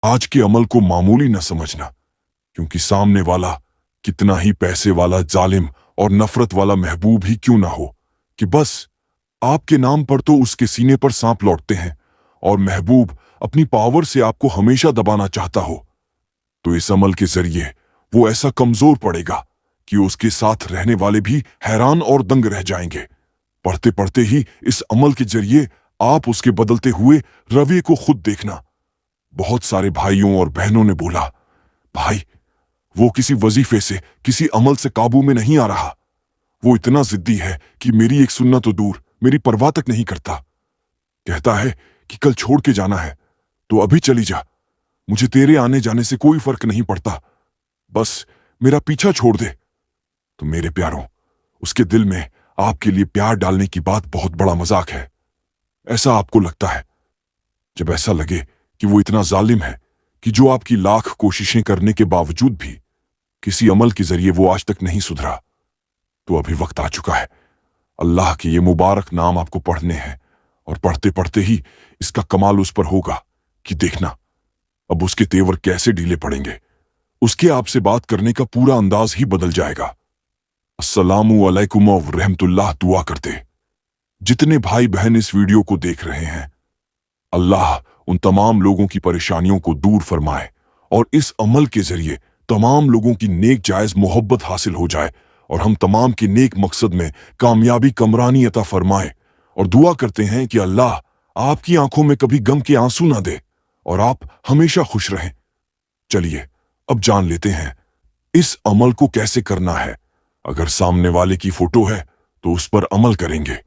आज के अमल को मामूली न समझना, क्योंकि सामने वाला कितना ही पैसे वाला, जालिम और नफरत वाला महबूब ही क्यों ना हो, कि बस आपके नाम पर तो उसके सीने पर सांप लौटते हैं और महबूब अपनी पावर से आपको हमेशा दबाना चाहता हो, तो इस अमल के जरिए वो ऐसा कमजोर पड़ेगा कि उसके साथ रहने वाले भी हैरान और दंग रह जाएंगे। पढ़ते पढ़ते ही इस अमल के जरिए आप उसके बदलते हुए रवैये को खुद देखना। बहुत सारे भाइयों और बहनों ने बोला, भाई वो किसी वजीफे से, किसी अमल से काबू में नहीं आ रहा। वो इतना जिद्दी है कि मेरी एक सुन्ना तो दूर, मेरी परवाह तक नहीं करता। कहता है कि कल छोड़ के जाना है तो अभी चली जा, मुझे तेरे आने जाने से कोई फर्क नहीं पड़ता, बस मेरा पीछा छोड़ दे। तो मेरे प्यारों, उसके दिल में आपके लिए प्यार डालने की बात बहुत बड़ा मजाक है। ऐसा आपको लगता है। जब ऐसा लगे कि वो इतना जालिम है कि जो आपकी लाख कोशिशें करने के बावजूद भी किसी अमल के जरिए वो आज तक नहीं सुधरा, तो अभी वक्त आ चुका है अल्लाह के ये मुबारक नाम आपको पढ़ने हैं, और पढ़ते पढ़ते ही इसका कमाल उस पर होगा कि देखना अब उसके तेवर कैसे ढीले पड़ेंगे। उसके आपसे बात करने का पूरा अंदाज ही बदल जाएगा। अस्सलामु अलैकुम व रहमतुल्लाह दुआ करते। जितने भाई बहन इस वीडियो को देख रहे हैं, अल्लाह उन तमाम लोगों की परेशानियों को दूर फरमाए और इस अमल के जरिए तमाम लोगों की नेक जायज मोहब्बत हासिल हो जाए और हम तमाम के नेक मकसद में कामयाबी कमरानी अता फरमाए। और दुआ करते हैं कि अल्लाह आपकी आंखों में कभी गम के आंसू ना दे और आप हमेशा खुश रहें। चलिए अब जान लेते हैं इस अमल को कैसे करना है। अगर सामने वाले की फोटो है तो उस पर अमल करेंगे।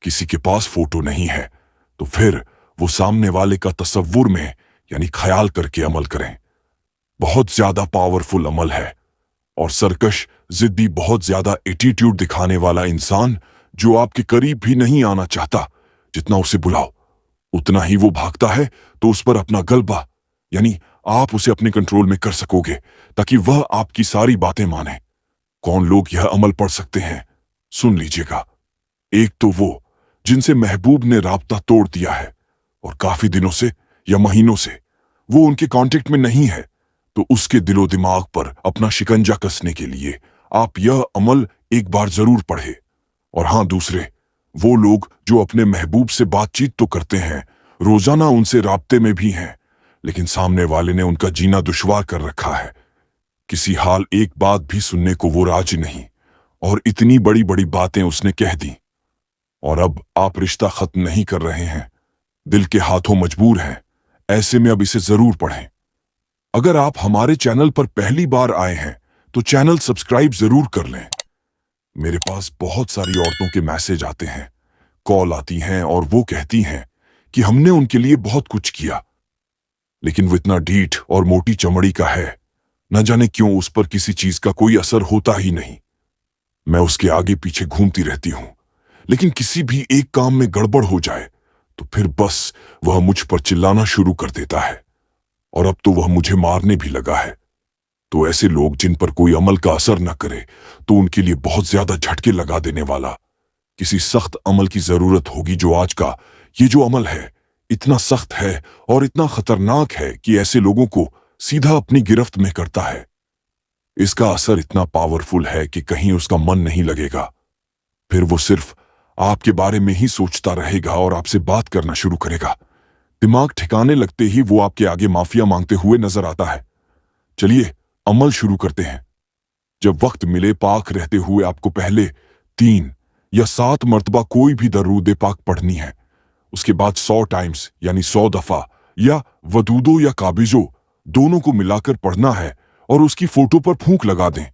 किसी के पास फोटो नहीं है तो फिर वो सामने वाले का तसव्वुर में यानी ख्याल करके अमल करें। बहुत ज्यादा पावरफुल अमल है और सरकश, जिद्दी, बहुत ज्यादा एटीट्यूड दिखाने वाला इंसान जो आपके करीब भी नहीं आना चाहता, जितना उसे बुलाओ उतना ही वो भागता है, तो उस पर अपना गलबा यानी आप उसे अपने कंट्रोल में कर सकोगे ताकि वह आपकी सारी बातें माने। कौन लोग यह अमल पढ़ सकते हैं, सुन लीजिएगा। एक तो वो जिनसे महबूब ने राब्ता तोड़ दिया है और काफी दिनों से या महीनों से वो उनके कांटेक्ट में नहीं है, तो उसके दिलो दिमाग पर अपना शिकंजा कसने के लिए आप यह अमल एक बार जरूर पढ़े। और हां, दूसरे वो लोग जो अपने महबूब से बातचीत तो करते हैं, रोजाना उनसे राब्ते में भी हैं, लेकिन सामने वाले ने उनका जीना दुश्वार कर रखा है। किसी हाल एक बात भी सुनने को वो राजी नहीं और इतनी बड़ी बड़ी बातें उसने कह दी। और अब आप रिश्ता खत्म नहीं कर रहे हैं, दिल के हाथों मजबूर हैं। ऐसे में अब इसे जरूर पढ़ें। अगर आप हमारे चैनल पर पहली बार आए हैं तो चैनल सब्सक्राइब जरूर कर लें। मेरे पास बहुत सारी औरतों के मैसेज आते हैं, कॉल आती हैं और वो कहती हैं कि हमने उनके लिए बहुत कुछ किया, लेकिन वो इतना ढीठ और मोटी चमड़ी का है, न जाने क्यों उस पर किसी चीज का कोई असर होता ही नहीं। मैं उसके आगे पीछे घूमती रहती हूं, लेकिन किसी भी एक काम में गड़बड़ हो जाए तो फिर बस वह मुझ पर चिल्लाना शुरू कर देता है और अब तो वह मुझे मारने भी लगा है। तो ऐसे लोग जिन पर कोई अमल का असर न करे तो उनके लिए बहुत ज्यादा झटके लगा देने वाला किसी सख्त अमल की जरूरत होगी। जो आज का ये जो अमल है इतना सख्त है और इतना खतरनाक है कि ऐसे लोगों को सीधा अपनी गिरफ्त में करता है। इसका असर इतना पावरफुल है कि कहीं उसका मन नहीं लगेगा, फिर वो सिर्फ आपके बारे में ही सोचता रहेगा और आपसे बात करना शुरू करेगा। दिमाग ठिकाने लगते ही वो आपके आगे माफिया मांगते हुए नजर आता है। चलिए अमल शुरू करते हैं। जब वक्त मिले, पाक रहते हुए आपको पहले 3 या 7 मर्तबा कोई भी दरूद पाक पढ़नी है। उसके बाद 100 टाइम्स यानी 100 दफा या वदूदो या काबिजो दोनों को मिलाकर पढ़ना है और उसकी फोटो पर फूंक लगा दें।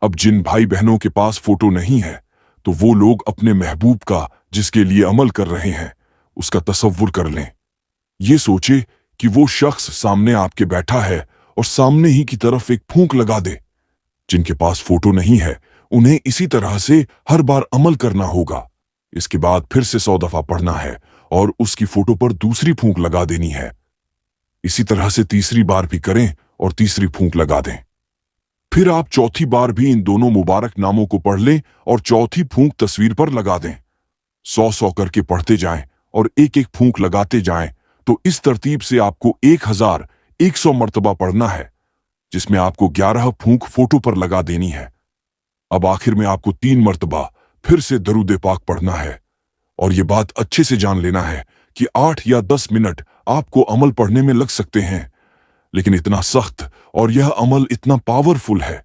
अब जिन भाई बहनों के पास फोटो नहीं है तो वो लोग अपने महबूब का, जिसके लिए अमल कर रहे हैं, उसका तसव्वुर कर लें। ये सोचे कि वो शख्स सामने आपके बैठा है और सामने ही की तरफ एक फूंक लगा दे। जिनके पास फोटो नहीं है उन्हें इसी तरह से हर बार अमल करना होगा। इसके बाद फिर से 100 दफा पढ़ना है और उसकी फोटो पर दूसरी फूंक लगा देनी है। इसी तरह से तीसरी बार भी करें और तीसरी फूंक लगा दें। फिर आप चौथी बार भी इन दोनों मुबारक नामों को पढ़ लें और चौथी फूंक तस्वीर पर लगा दें। 100 करके पढ़ते जाएं और एक एक फूंक लगाते जाएं, तो इस तरतीब से आपको 1000 100 मर्तबा पढ़ना है, जिसमें आपको 11 फूंक फोटो पर लगा देनी है। अब आखिर में आपको 3 मर्तबा फिर से दरूद पाक पढ़ना है। और ये बात अच्छे से जान लेना है कि 8 या 10 मिनट आपको अमल पढ़ने में लग सकते हैं, लेकिन इतना सख्त और यह अमल इतना पावरफुल है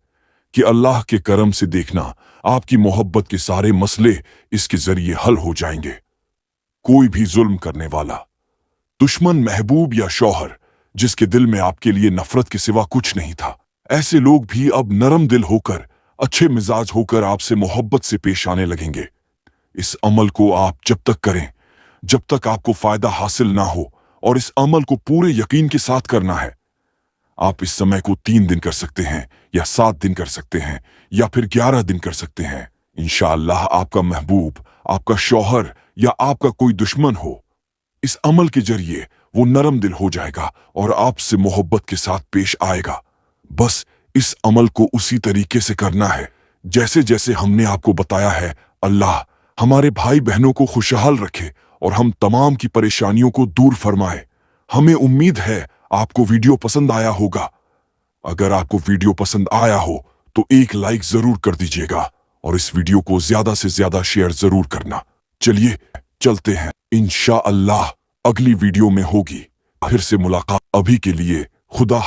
कि अल्लाह के करम से देखना, आपकी मोहब्बत के सारे मसले इसके जरिए हल हो जाएंगे। कोई भी जुल्म करने वाला, दुश्मन, महबूब या शौहर जिसके दिल में आपके लिए नफरत के सिवा कुछ नहीं था, ऐसे लोग भी अब नरम दिल होकर, अच्छे मिजाज होकर आपसे मोहब्बत से पेश आने लगेंगे। इस अमल को आप जब तक करें जब तक आपको फायदा हासिल ना हो, और इस अमल को पूरे यकीन के साथ करना है। आप इस समय को 3 दिन कर सकते हैं, या 7 दिन कर सकते हैं, या फिर 11 दिन कर सकते हैं। इंशाअल्लाह आपका महबूब, आपका शौहर या आपका कोई दुश्मन हो, इस अमल के जरिए वो नरम दिल हो जाएगा और आपसे मोहब्बत के साथ पेश आएगा। बस इस अमल को उसी तरीके से करना है जैसे जैसे हमने आपको बताया है। अल्लाह हमारे भाई बहनों को खुशहाल रखे और हम तमाम की परेशानियों को दूर फरमाए। हमें उम्मीद है आपको वीडियो पसंद आया होगा। अगर आपको वीडियो पसंद आया हो तो एक लाइक जरूर कर दीजिएगा और इस वीडियो को ज्यादा से ज्यादा शेयर जरूर करना। चलिए चलते हैं, इंशाअल्लाह अगली वीडियो में होगी फिर से मुलाकात। अभी के लिए खुदा